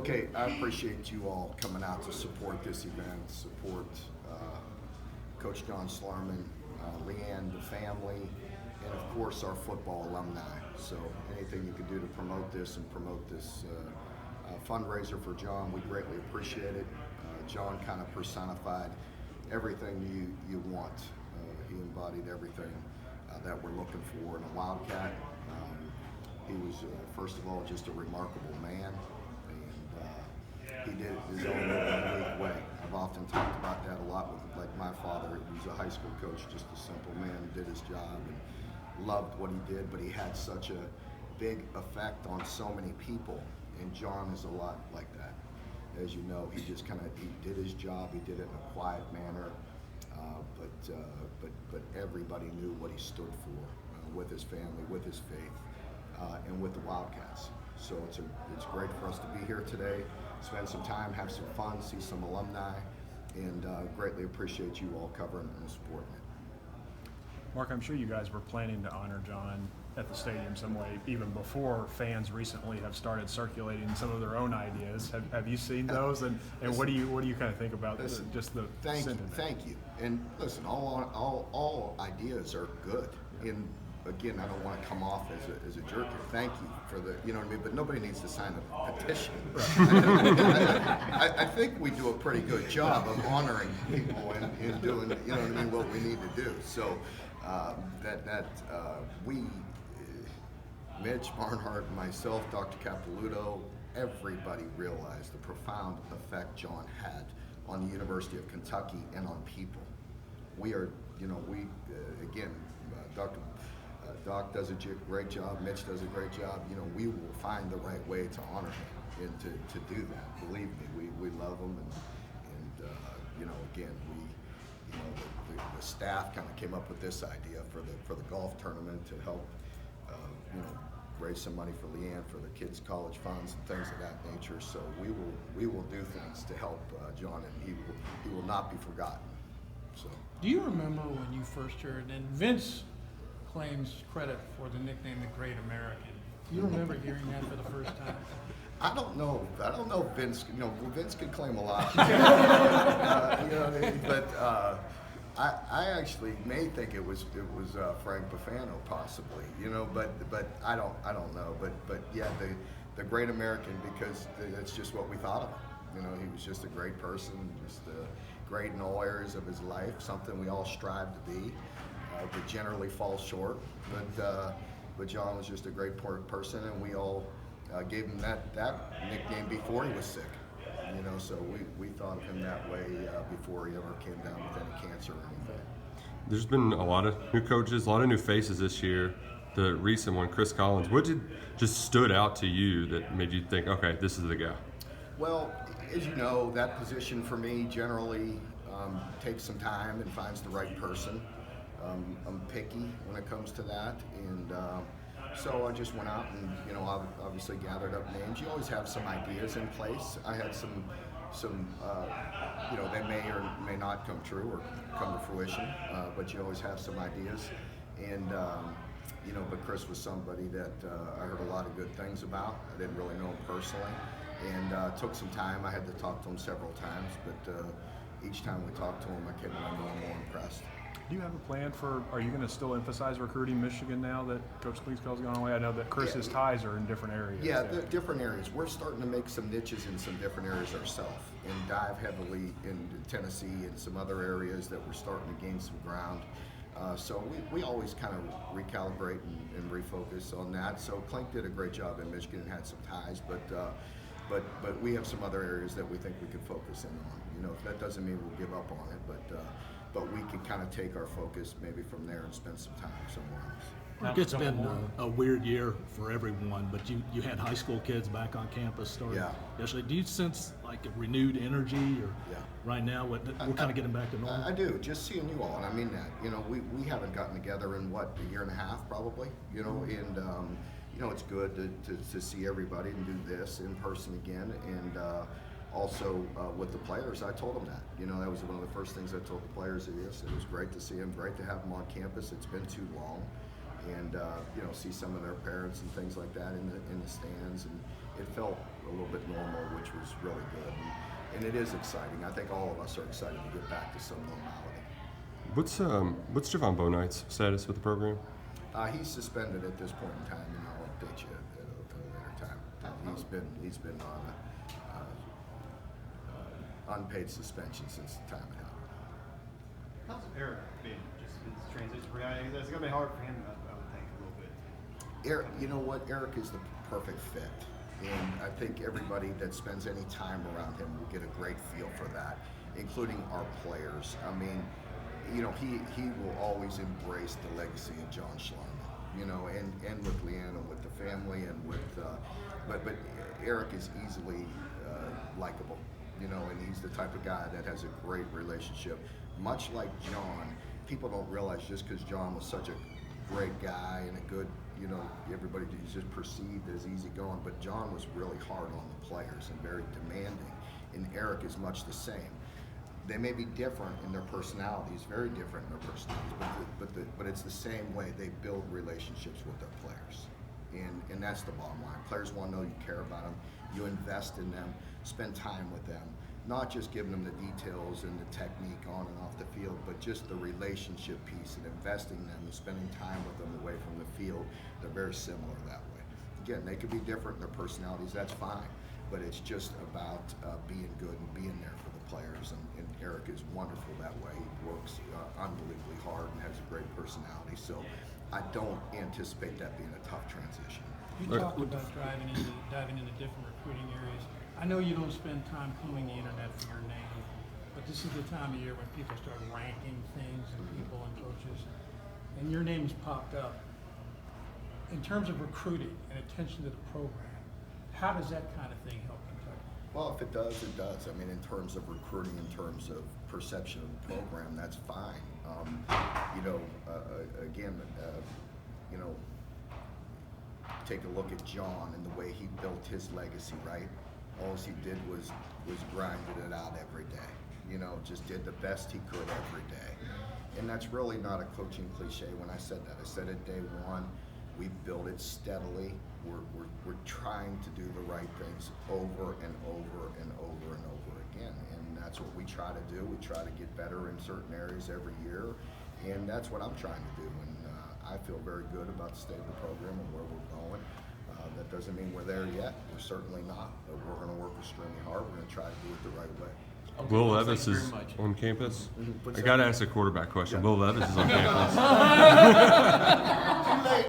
Okay, I appreciate you all coming out to support this event, support Coach John Schlarman, Leanne, the family, and of course our football alumni. So anything you can do to promote this and promote this fundraiser for John, we greatly appreciate it. John kind of personified everything you want. He embodied everything that we're looking for in a Wildcat. He was, first of all, just a remarkable man, and he did it his own unique way. I've often talked about that a lot with, like, my father. He was a high school coach, just a simple man who did his job and loved what he did, but he had such a big effect on so many people, and John is a lot like that. As you know, he just he did his job, he did it in a quiet manner, but everybody knew what he stood for, with his family, with his faith, and with the Wildcats. So it's great for us to be here today, spend some time, have some fun, see some alumni, and greatly appreciate you all covering and supporting it. Mark, I'm sure you guys were planning to honor John at the stadium some way, even before fans recently have started circulating some of their own ideas. Have you seen those? And what do you kind of think about just the sentiment? Thank you. And listen, all ideas are good. And again, I don't want to come off as a jerk here. Thank you for the, you know what I mean? But nobody needs to sign a petition. I think we do a pretty good job of honoring people and doing, you know what I mean, what we need to do. So we, Mitch Barnhart, myself, Dr. Capilouto, everybody realized the profound effect John had on the University of Kentucky and on people. We are, you know, again, Doc does a great job, Mitch does a great job. You know, we will find the right way to honor him and to do that. Believe me, we love him, and you know, again, the staff kind of came up with this idea for the golf tournament to help, you know, raise some money for Leanne for the kids' college funds and things of that nature. So we will do things to help John, and he will not be forgotten. So. Do you remember when you first heard, and Vince claims credit for the nickname the Great American? Do you remember hearing that for the first time? I don't know if Vince, you know, Vince could claim a lot. You know what I mean? But I actually may think it was Frank Buffano possibly, you know, but I don't know. But yeah, the Great American, because that's just what we thought of him. You know, he was just a great person, just great in all areas of his life, something we all strive to be. But generally fall short. But John was just a great person, and we all gave him that nickname before he was sick. You know, so we thought of him that way before he ever came down with any cancer or anything. There's been a lot of new coaches, a lot of new faces this year. The recent one, Chris Collins, what just stood out to you that made you think, okay, this is the guy? Well, as you know, that position for me generally takes some time and finds the right person. I'm picky when it comes to that, and so I just went out and, you know, obviously gathered up names. You always have some ideas in place. I had some you know, they may or may not come true or come to fruition, but you always have some ideas. And you know, but Chris was somebody that I heard a lot of good things about. I didn't really know him personally, and took some time. I had to talk to him several times, but each time we talked to him, I came away more impressed. Do you have a plan are you going to still emphasize recruiting Michigan now that Coach Kleeskell's gone away? I know that Chris's ties are in different areas. Yeah, different areas. We're starting to make some niches in some different areas ourselves and dive heavily into Tennessee and some other areas that we're starting to gain some ground. So we always kind of recalibrate and refocus on that. So Clink did a great job in Michigan and had some ties, but we have some other areas that we think we can focus in on. You know, that doesn't mean we'll give up on it, but we can kind of take our focus maybe from there and spend some time somewhere else. Mark, it's been a weird year for everyone, but you had high school kids back on campus starting yesterday. Do you sense like a renewed energy, or right now we're kind of getting back to normal? I do, just seeing you all, and I mean that. You know, we haven't gotten together in what, a year and a half probably, you know, and you know, it's good to see everybody and do this in person again, and also with the players, I told them that. You know, that was one of the first things I told the players. It was great to see them, great to have them on campus. It's been too long. And you know, see some of their parents and things like that in the stands, and it felt a little bit normal, which was is really good, and it is exciting. I think all of us are excited to get back to some normality. What's Javon Bonight's status with the program? He's suspended at this point in time, and I'll update you at a later time. He's been on unpaid suspension since the time it happened. How's Eric been? Just his transition. It's gonna be hard for him, I would think, a little bit. Eric, you know what? Eric is the perfect fit, and I think everybody that spends any time around him will get a great feel for that, including our players. I mean, you know, he will always embrace the legacy of John Schlarman, you know, and with Leanne and with the family and with, but Eric is easily likable, you know, and he's the type of guy that has a great relationship. Much like John, people don't realize just because John was such a great guy and a good, you know, everybody is just perceived as easygoing, but John was really hard on the players and very demanding, and Eric is much the same. They may be different in their personalities, very different in their personalities, but it's the same way they build relationships with their players, and that's the bottom line. Players want to know you care about them, you invest in them, spend time with them, not just giving them the details and the technique on and off the field, but just the relationship piece and investing in them and spending time with them away from the field. They're very similar that way. Again, they could be different in their personalities, that's fine, but it's just about being good and being there for the players, and Eric is wonderful that way. He works unbelievably hard and has a great personality, so I don't anticipate that being a tough transition. You talked about diving into different recruiting areas. I know you don't spend time combing the internet for your name, but this is the time of year when people start ranking things and people and coaches, and your name's popped up. In terms of recruiting and attention to the program, how does that kind of thing help Kentucky? Well, if it does, it does. I mean, in terms of recruiting, in terms of perception of the program, that's fine. You know, again, you know, take a look at John and the way he built his legacy, right? All he did was grinded it out every day. You know, just did the best he could every day. And that's really not a coaching cliche when I said that. I said it day one. We built it steadily. We're trying to do the right things over and over and over and over again. And that's what we try to do. We try to get better in certain areas every year. And that's what I'm trying to do. And I feel very good about the state of the program and where we're going. That doesn't mean we're there yet. We're certainly not. But we're going to work extremely hard. We're going to try to do it the right way. Okay, Will Levis is on campus. I got to ask a quarterback question. Yeah. Will Levis is on campus.